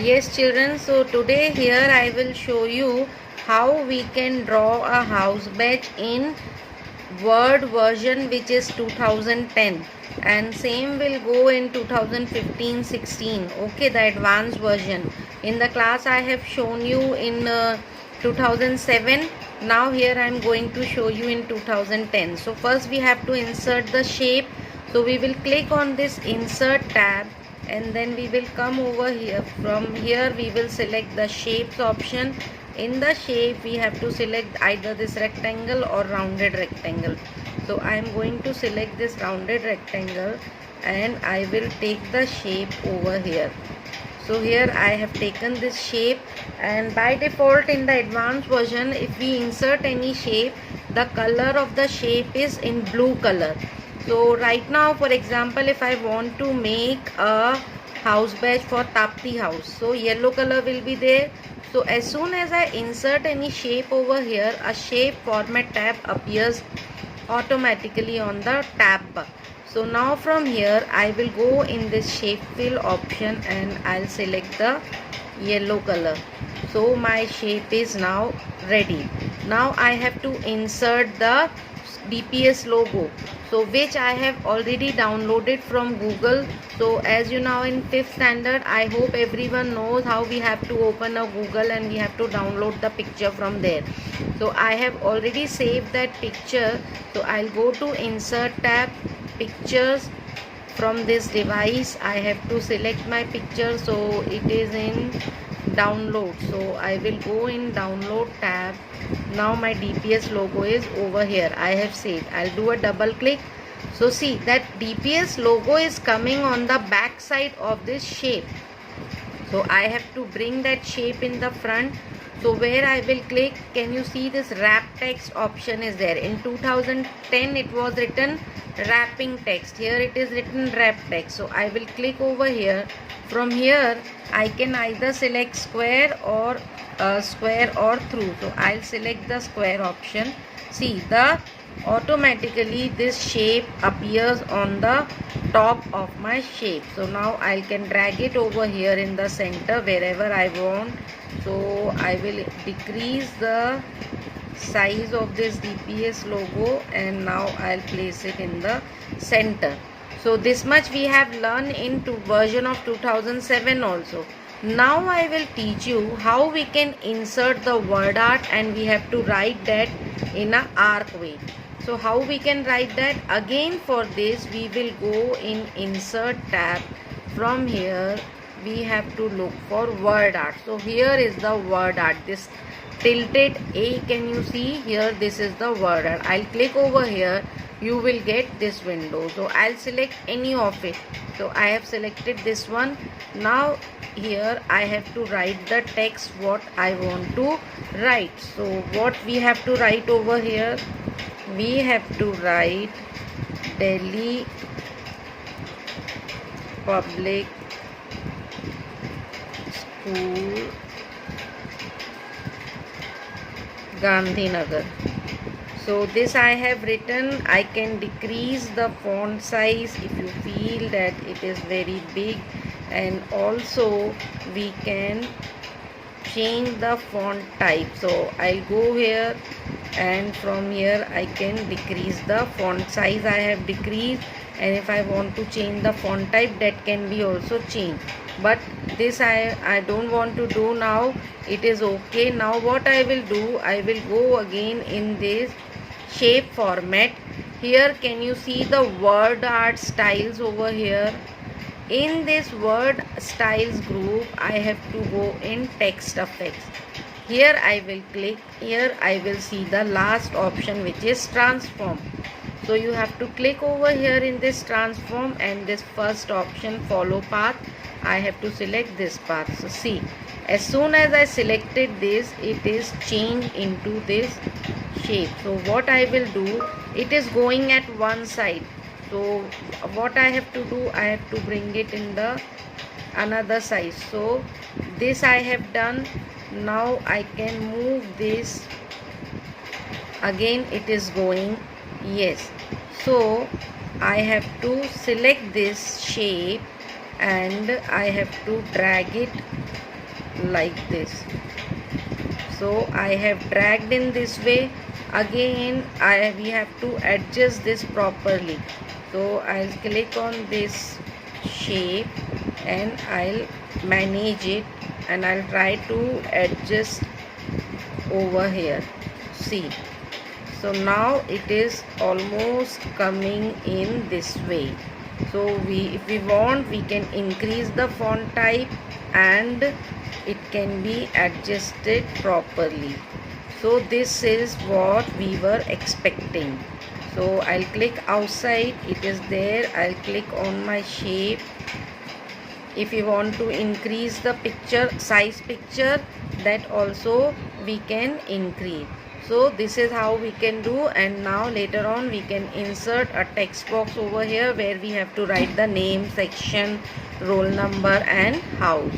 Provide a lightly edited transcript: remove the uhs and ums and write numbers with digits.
Yes, children, so today here I will show you how we can draw a house badge in Word version, which is 2010, and same will go in 2015-16. Okay, the advanced version. In the class I have shown you in 2007. Now here I am going to show you in 2010. So first we have to insert the shape. So we will click on this insert tab, and then we will come over here. From here we will select the shapes option. In the shape we have to select either this rectangle or rounded rectangle. So I am going to select this rounded rectangle, and I will take the shape over here. So here I have taken this shape, and by default in the advanced version, if we insert any shape, the color of the shape is in blue color. So right now, for example, if I want to make a house badge for Tapti house, so yellow color will be there. So as soon as I insert any shape over here, a shape format tab appears automatically on the tab bar. So now from here I will go in this shape fill option, and I'll select the yellow color. So my shape is now ready. Now I have to insert the DPS logo, so which I have already downloaded from Google. So as you know, in 5th standard, I hope everyone knows how we have to open a Google and we have to download the picture from there. So I have already saved that picture. So I'll go to insert tab, pictures. From this device I have to select my picture, so it is in download. So I will go in download tab. Now my DPS logo is over here. I have saved. I'll do a double click. So see that DPS logo is coming on the back side of this shape. So I have to bring that shape in the front. So where I will click, can you see this wrap text option is there? In 2010 it was written wrapping text. Here it is written wrap text. So I will click over here. From here I can either select square or through. So I'll select the square option. See, the automatically this shape appears on the top of my shape. So now I can drag it over here in the center wherever I want. So I will decrease the size of this DPS logo, and now I'll place it in the center. So this much we have learned in version of 2007 also. Now I will teach you how we can insert the word art, and we have to write that in a arc way. So how we can write that? Again for this we will go in insert tab. From here we have to look for word art. So here is the word art, this tilted A, can you see here? This is the word art. I'll click over here. You will get this window. So I'll select any of it. So I have selected this one. Now here I have to write the text what I want to write. So what we have to write over here? We have to write Delhi Public School, Gandhinagar. So this I have written. I can decrease the font size if you feel that it is very big, and also we can change the font type. So I'll go here, and from here I can decrease the font size. I have decreased, and if I want to change the font type, that can be also changed. But this I don't want to do now. It is okay. Now what I will do, I will go again in this shape format. Here can you see the word art styles over here? In this word styles group I have to go in text effects. Here I will click. Here I will see the last option, which is transform. So you have to click over here in this transform, and this first option follow path, I have to select this path. So see, as soon as I selected this, it is changed into this shape. So what I will do, it is going at one side. So what I have to do, I have to bring it in the another side. So this I have done. Now I can move this. Again it is going. Yes. So I have to select this shape, and I have to drag it like this. So I have dragged in this way. Again we have to adjust this properly. So I'll click on this shape and I'll manage it, and I'll try to adjust over here. See, so now it is almost coming in this way. So if we want, we can increase the font type and it can be adjusted properly. So this is what we were expecting. So I'll click outside, it is there. I'll click on my shape. If you want to increase the picture size, that also we can increase. So this is how we can do. And now later on we can insert a text box over here where we have to write the name, section, roll number and house.